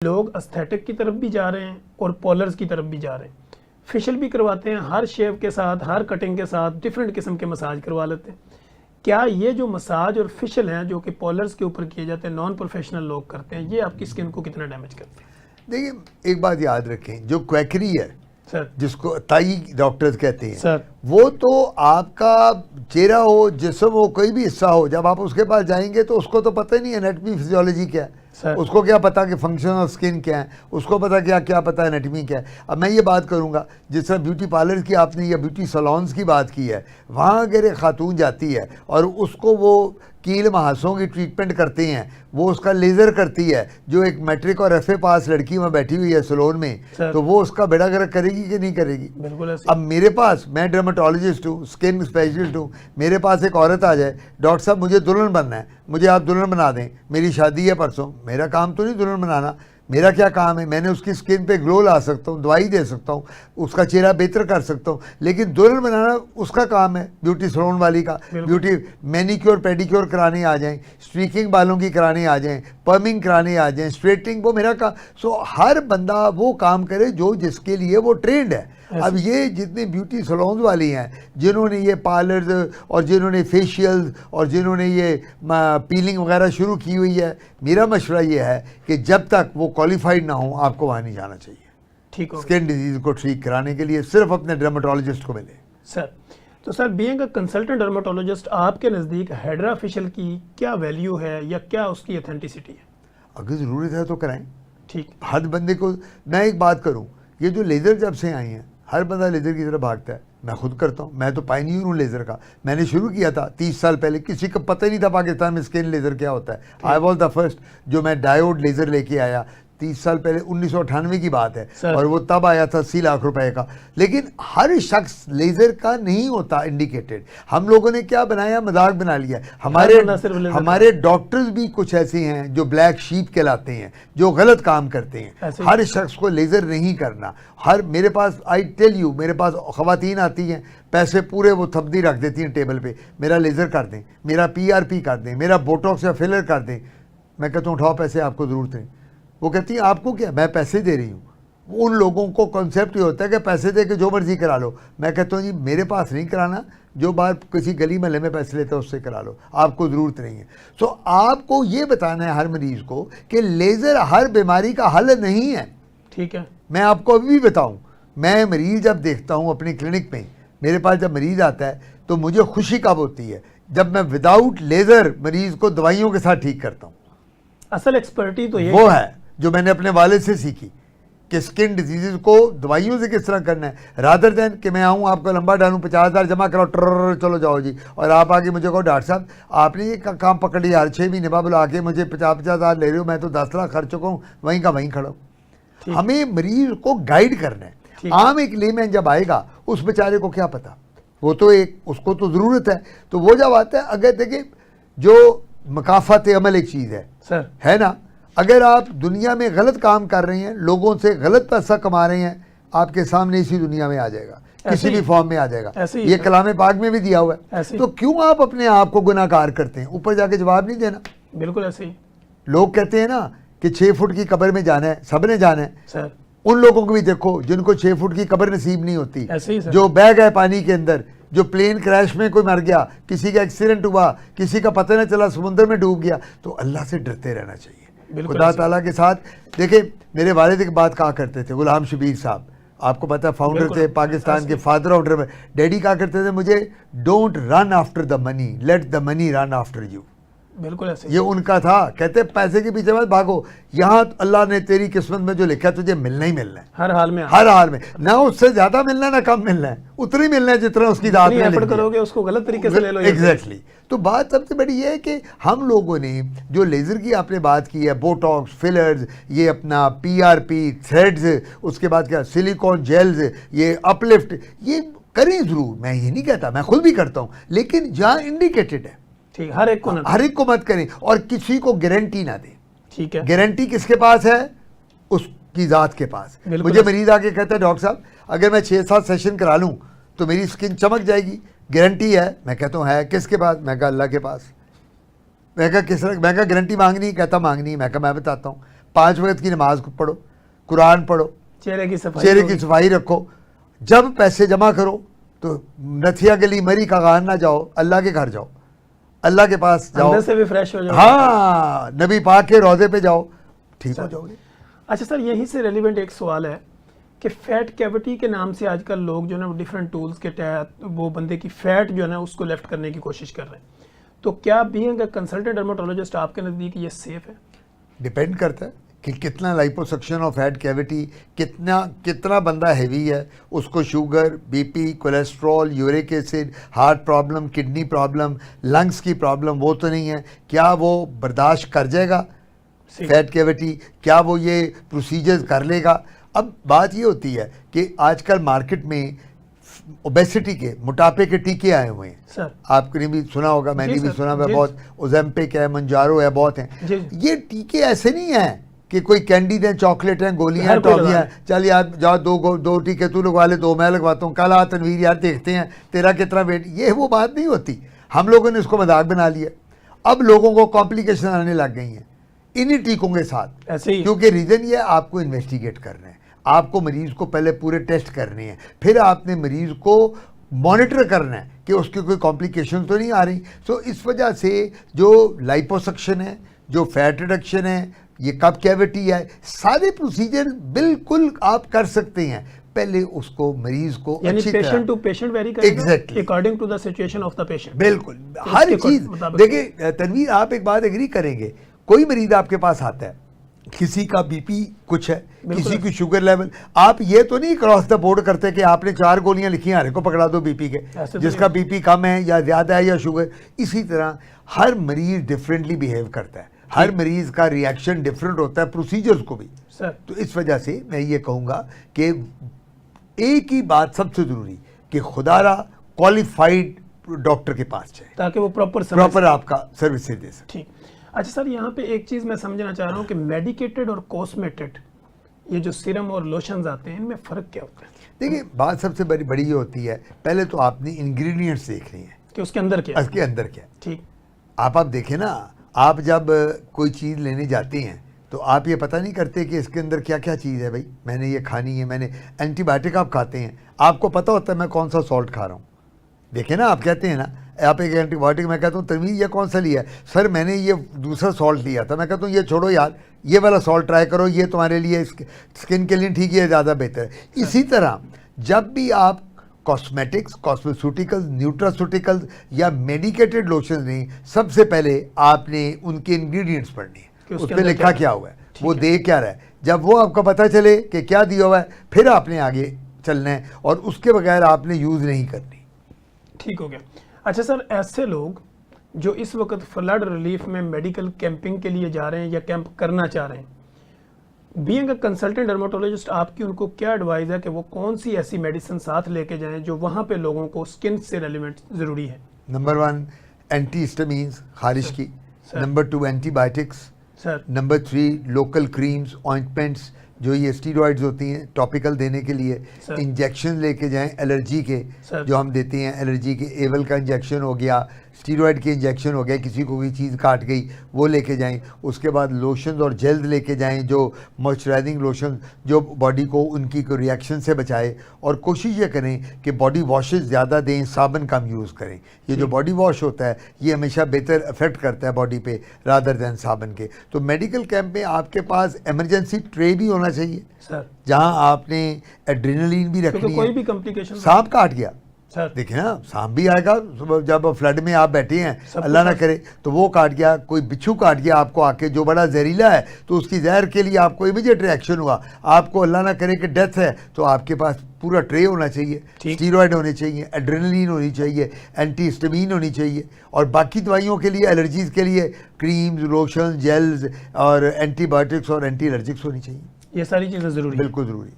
लोग एस्थेटिक की तरफ भी जा रहे हैं और पॉलर्स की तरफ भी जा रहे हैं, फेशियल भी करवाते हैं, हर शेव के साथ, हर कटिंग के साथ डिफरेंट किस्म के मसाज करवा लेते हैं। क्या ये जो मसाज और फेशियल हैं जो कि पॉलर्स के ऊपर किए जाते हैं, नॉन प्रोफेशनल लोग करते हैं, ये आपकी स्किन को कितना डैमेज करते हैं? देखिए, एक बात याद रखें, जो क्वैकरी है सर, जिसको ताई डॉक्टर्स कहते हैं सर, वो तो आपका चेहरा हो, जिस्म हो, कोई भी हिस्सा हो, जब आप उसके पास जाएंगे तो उसको तो पता ही नहीं एनाटमी फिजियोलॉजी क्या है। उसको क्या पता कि फंक्शन ऑफ स्किन क्या है, उसको पता क्या पता है एनाटमी क्या है। अब मैं ये बात करूंगा, जिस तरह ब्यूटी पार्लर की आपने या ब्यूटी सलॉन्स की बात की है, वहाँ अगर एक खातून जाती है और उसको वो कील महासों की ट्रीटमेंट करते हैं, वो उसका लेज़र करती है, जो एक मैट्रिक और एफए पास लड़की वहाँ बैठी हुई है सलोन में, तो वो उसका बेड़ा गर्क करेगी कि नहीं करेगी? बिल्कुल ऐसे। अब मेरे पास, मैं डर्माटोलॉजिस्ट हूँ, स्किन स्पेशलिस्ट हूँ, मेरे पास एक औरत आ जाए, डॉक्टर साहब मुझे दुल्हन बनना है, मुझे आप दुल्हन बना दें, मेरी शादी है परसों। मेरा काम तो नहीं दुल्हन बनाना, मेरा क्या काम है? मैंने उसकी स्किन पे ग्लो ला सकता हूँ, दवाई दे सकता हूँ, उसका चेहरा बेहतर कर सकता हूँ, लेकिन दुल्हन बनाना उसका काम है, ब्यूटी सलोन वाली का। ब्यूटी मैनिक्योर पेडिक्योर कराने आ जाएं, स्ट्रीकिंग बालों की कराने आ जाएं, पर्मिंग कराने आ जाएं, स्ट्रेटिंग, वो मेरा काम। सो हर बंदा वो काम करे जो जिसके लिए वो ट्रेंड है। अब ये जितने ब्यूटी सलोन्स वाली हैं, जिन्होंने ये पार्लर्स और जिन्होंने फेशियल्स और जिन्होंने ये पीलिंग वगैरह शुरू की हुई है, मेरा मशवरा ये है कि जब तक वो क्वालिफाइड ना हो, आपको वहाँ नहीं जाना चाहिए। ठीक हो, स्किन डिजीज को ठीक कराने के लिए सिर्फ अपने डर्माटोलॉजिस्ट को मिले। सर, तो sir being a consultant dermatologist, आपके नज़दीक हाइड्रा फेशियल की क्या वैल्यू है या क्या उसकी ऑथेंटिसिटी है? अगर ज़रूरत है तो कराएं। ठीक, हर बंदे को मैं एक बात करूं, ये जो लेज़र जब से आई हैं, हर बंदा लेज़र की तरफ भागता है। मैं खुद करता हूं, मैं तो पायनियर हूं लेज़र का। मैंने शुरू किया था 30 साल पहले, किसी को पता ही नहीं था पाकिस्तान में स्किन लेज़र क्या होता है। आई वॉज द फर्स्ट जो मैं डायोड लेज़र लेके आया 30 साल पहले, 1998 की बात है, और वो तब आया था 80 लाख रुपए का। लेकिन हर शख्स लेज़र का नहीं होता इंडिकेटेड। हम लोगों ने क्या बनाया, मजाक बना लिया। हमारे डॉक्टर्स भी कुछ ऐसे हैं जो ब्लैक शीप कहलाते हैं, जो गलत काम करते हैं। हर शख्स को लेज़र नहीं करना। मेरे पास, आई टेल यू, मेरे पास खवातीन आती हैं, पैसे पूरे वो थपदी रख देती हैं टेबल पे, मेरा लेज़र कर दें, मेरा PRP कर दें, मेरा बोटॉक्स या फिलर कर दें। मैं कहता हूँ उठाओ पैसे, आपको ज़रूरत नहीं। वो कहती है आपको क्या, मैं पैसे दे रही हूँ। उन लोगों को कॉन्सेप्ट ये होता है कि पैसे दे के जो मर्जी करा लो। मैं कहता हूँ जी मेरे पास नहीं कराना, जो बात किसी गली महल्ले में पैसे लेते हैं उससे करा लो, आपको ज़रूरत नहीं है। सो आपको ये बताना है हर मरीज़ को कि लेज़र हर बीमारी का हल नहीं है। ठीक है, मैं आपको अभी भी बताऊँ, मैं मरीज़ जब देखता हूँ अपनी क्लिनिक में, मेरे पास जब मरीज़ आता है तो मुझे खुशी कब होती है, जब मैं विदाउट लेज़र मरीज़ को दवाइयों के साथ ठीक करता हूँ। असल एक्सपर्टी तो ये वो है जो मैंने अपने वालिद से सीखी कि स्किन डिजीज़ को दवाइयों से किस तरह करना है, रादर देन कि मैं आऊँ आपको लंबा डालूँ, 50,000 जमा कराओ, ट्र चलो जाओ जी, और आप आके मुझे कहो डॉक्टर साहब आपने ये काम पकड़ लिया, हर 6 महीने बाद बुला के मुझे 50,000 ले रहे हो, मैं तो 10 लाख खर्च चुका हूँ, वहीं का वहीं खड़ा हूँ। हमें मरीज को गाइड करना है। आम एक लेमैन जब आएगा, उस बेचारे को क्या पता, वो तो एक, उसको तो ज़रूरत है। तो वो जब आता है, अगर देखिए जो मकाफत अमल एक चीज़ है सर, है ना, अगर आप दुनिया में गलत काम कर रहे हैं, लोगों से गलत पैसा कमा रहे हैं, आपके सामने इसी दुनिया में आ जाएगा, किसी भी फॉर्म में आ जाएगा। ये कलाम पाक में भी दिया हुआ है। तो क्यों आप अपने आप को गुनाहगार करते हैं? ऊपर जाके जवाब नहीं देना। बिल्कुल ऐसे ही। लोग कहते हैं ना कि 6 फुट की कब्र में जाना है, सबने जाना है। सर, उन लोगों को भी देखो जिनको 6 फुट की कब्र नसीब नहीं होती, ऐसे ही सर। जो बह गए पानी के अंदर, जो प्लेन क्रैश में कोई मर गया, किसी का एक्सीडेंट हुआ, किसी का पता न चला, समुद्र में डूब गया। तो अल्लाह से डरते रहना चाहिए, खुदा ताला के साथ। देखिए मेरे वालिद एक बात कहा करते थे, गुलाम शबीर साहब, आपको पता है फाउंडर थे पाकिस्तान के, फादर ऑफ ड्रामा। डैडी कहा करते थे मुझे, don't run after the money, let the money run after you. बिल्कुल ऐसे, ये उनका था। कहते पैसे के पीछे मत भागो, यहाँ अल्लाह ने तेरी किस्मत में जो लिखा है तुझे मिलना ही मिलना है, हर हाल में, हर हाल में। ना उससे ज्यादा मिलना है ना कम मिलना है, उतना ही मिलना है जितना उसकी दात में एफर्ट करोगे उसको गलत तरीके से ले लो। एग्जैक्टली। तो बात सबसे बड़ी ये है कि हम लोगों ने जो लेज़र की आपने बात की है, बोटॉक्स, फिलर्स, ये अपना PRP, थ्रेड्स, उसके बाद क्या सिलिकॉन जेल्स, ये अपलिफ्ट, ये करें ज़रूर। मैं ये नहीं कहता, मैं खुद भी करता हूँ, लेकिन जहाँ इंडिकेटेड है, ठीक, हर एक को मत करें, और किसी को गारंटी ना दें। ठीक है, गारंटी किसके पास है? उसकी ज़ात के पास। मुझे मरीज आके कहता है डॉक्टर साहब अगर मैं 6-7 सेशन करा लूँ तो मेरी स्किन चमक जाएगी, गारंटी है? मैं कहता हूँ है। किसके पास? मैं कहा अल्लाह के पास। मैं कहा किस तरह? मैं कहा गारंटी मांगनी? कहता मांगनी। मैं कहा मैं बताता हूँ, 5 वक्त की नमाज को पढ़ो, कुरान पढ़ो, चेहरे की सफाई चेहरे होगी। की सफाई रखो। जब पैसे जमा करो तो नथिया गली मरी कगान ना जाओ, अल्लाह के घर जाओ, अल्लाह के पास जाओ, अंदर से भी फ्रेश हो जाओ। हाँ, नबी पाक के रोजे पे जाओ, ठीक हो जाओगे। अच्छा सर, यहीं से रेलिवेंट एक सवाल है कि फैट कैविटी के नाम से आजकल लोग जो है ना डिफरेंट टूल्स के तहत वो बंदे की फैट जो है ना उसको लेफ्ट करने की कोशिश कर रहे हैं, तो क्या बीइंग अ कंसल्टेंट डर्मेटोलॉजिस्ट आपके नज़दीक ये सेफ है? डिपेंड करता है कि कितना लाइपोसक्शन ऑफ फैट कैविटी, कितना बंदा हैवी है, उसको sugar, BP, cholesterol, uric acid, heart problem, kidney problem, lungs की प्रॉब्लम वो तो नहीं है, क्या वो बर्दाश्त कर जाएगा फैट कैविटी, क्या वो ये प्रोसीजर्स कर लेगा। अब बात ये होती है कि आजकल मार्केट में ओबेसिटी के, मोटापे के टीके आए हुए हैं सर। आपने भी सुना होगा, मैंने जी भी सर, सुना है, जी। बहुत ओजेम्पिक है, मंजारो है, बहुत हैं। जी। ये टीके ऐसे नहीं हैं कि कोई कैंडी दें, चॉकलेट हैं, गोलियां, हर कोई टॉफियां, लगा चल यार जाओ दो टीके तू लगवा ले, 2 मैं लगवाता हूँ, कल आ तनवीर यार देखते हैं तेरा कितना वेट। ये वो बात नहीं होती, हम लोगों ने इसको मजाक बना लिया। अब लोगों को कॉम्प्लिकेशन आने लग गई हैं इन्हीं टीकों के साथ, ऐसे ही क्योंकि रीज़न ये आपको इन्वेस्टिगेट करना है, आपको मरीज़ को पहले पूरे टेस्ट करने हैं, फिर आपने मरीज़ को मॉनिटर करना है कि उसकी कोई कॉम्प्लिकेशन तो नहीं आ रही। सो इस वजह से जो लाइपोसक्शन है, जो फैट रिडक्शन है, ये कप कैविटी है, सारे प्रोसीजर बिल्कुल आप कर सकते हैं। पहले उसको मरीज को यानी अच्छी पेशेंट तरह टू पेशेंट वेरी करेगा Exactly. According to the situation of the patient. बिल्कुल हर उसके चीज मुताबिक। देखिए तनवीर, आप एक बात एग्री करेंगे, कोई मरीज आपके पास आता है, किसी का बीपी कुछ है, किसी की शुगर लेवल, आप ये तो नहीं क्रॉस द बोर्ड करते कि आपने 4 गोलियां लिखी हैं, हर को पकड़ा दो बीपी के, ऐसे तो जिसका बीपी कम है या ज्यादा है या शुगर। इसी तरह हर मरीज डिफरेंटली बिहेव करता है, हर मरीज का रिएक्शन डिफरेंट होता है, प्रोसीजर्स को भी। सर तो इस वजह से मैं ये कहूँगा कि एक ही बात सबसे जरूरी कि खुदारा क्वालिफाइड डॉक्टर के पास जाए ताकि वो प्रॉपर आपका सर्विसेज दे सके। ठीक। अच्छा सर, यहाँ पे एक चीज़ मैं समझना चाह रहा हूँ कि मेडिकेटेड और कॉस्मेटेड ये जो सीरम और लोशंस आते हैं, इनमें फ़र्क क्या होता है? देखिए बात सबसे बड़ी ये होती है, पहले तो आपने इंग्रेडिएंट्स देखने हैं कि उसके अंदर क्या है? उसके अंदर क्या है। ठीक। आप देखें ना, आप जब कोई चीज़ लेने जाते हैं तो आप ये पता नहीं करते कि इसके अंदर क्या क्या चीज़ है। भाई मैंने ये खानी है, मैंने एंटीबायोटिक आप खाते हैं, आपको पता होता है मैं कौन सा सॉल्ट खा रहा हूँ। देखें ना, आप कहते हैं ना, आप एक एंटीबायोटिक, मैं कहता हूँ तनवीर ये कौन सा लिया है, सर मैंने ये दूसरा सॉल्ट लिया था। मैं कहता हूँ ये छोड़ो यार, ये वाला सॉल्ट ट्राई करो, ये तुम्हारे लिए स्किन के लिए ठीक है, ज़्यादा बेहतर है। इसी तरह जब भी आप कॉस्मेटिक्स, कॉस्मेसूटिकल्स, न्यूट्रासूटिकल्स या मेडिकेटेड लोशन नहीं, सबसे पहले आपने उनके इंग्रेडिएंट्स पढ़ने हैं, उस पर लिखा क्या हुआ है, वो दे क्या रहा है। जब वो आपको पता चले कि क्या दिया हुआ है, फिर आपने आगे चलना है, और उसके बगैर आपने यूज़ नहीं करनी। ठीक हो गया। अच्छा सर, ऐसे लोग जो इस वक्त फ्लड रिलीफ में मेडिकल कैंपिंग के लिए जा रहे हैं या कैंप करना चाह रहे हैं, बीइंग अ कंसल्टेंट डर्मेटोलॉजिस्ट आपकी उनको क्या एडवाइस है कि वो कौन सी ऐसी मेडिसिन साथ लेके जाएं जो वहाँ पे लोगों को स्किन से रेलिवेंट ज़रूरी है? नंबर 1 एंटीहिस्टामीन्स, खारिश की। Number 2 antibiotics. Sir number 3 local creams, ointments, जो ये स्टीरॉइड्स होती हैं टॉपिकल देने के लिए। इंजेक्शन लेके जाएं एलर्जी के, जो हम देते हैं एलर्जी के, एवल का इंजेक्शन हो गया, स्टीरॉइड के इंजेक्शन हो गया, किसी को कोई चीज़ काट गई वो लेके जाएं। उसके बाद लोशन और जेल्स लेके जाएं, जो मॉइस्चराइजिंग लोशन जो बॉडी को उनकी रिएक्शन से बचाए। और कोशिश ये करें कि बॉडी वॉशेस ज़्यादा दें, साबुन कम यूज़ करें। ये जो बॉडी वॉश होता है ये हमेशा बेहतर इफेक्ट करता है बॉडी पे रादर दैन साबुन के। तो मेडिकल कैंप में आपके पास इमरजेंसी ट्रे भी होना चाहिए सर, जहां आपने एड्रेनलिन भी रखनी कोई है। भी कॉम्प्लिकेशन सांप काट गया, सर देखिए ना, सांप भी आएगा जब फ्लड में आप बैठे हैं, सब अल्लाह ना कुछ करे तो वो काट गया, कोई बिच्छू काट गया आपको आके जो बड़ा जहरीला है, तो उसकी जहर के लिए आपको इमीडिएट रिएक्शन हुआ, आपको अल्लाह ना करे कि डेथ है, तो आपके पास पूरा ट्रे होना चाहिए, स्टीरॉयड होने चाहिए, एड्रेनलिन होनी चाहिए, एंटीहिस्टामीन होनी चाहिए, और बाकी दवाइयों के लिए, एलर्जीज़ के लिए क्रीम्स, लोशन, जेल्स और एंटीबायोटिक्स और एंटी एलर्जिक्स होनी चाहिए। ये सारी चीज़ें ज़रूरी है। बिल्कुल ज़रूरी।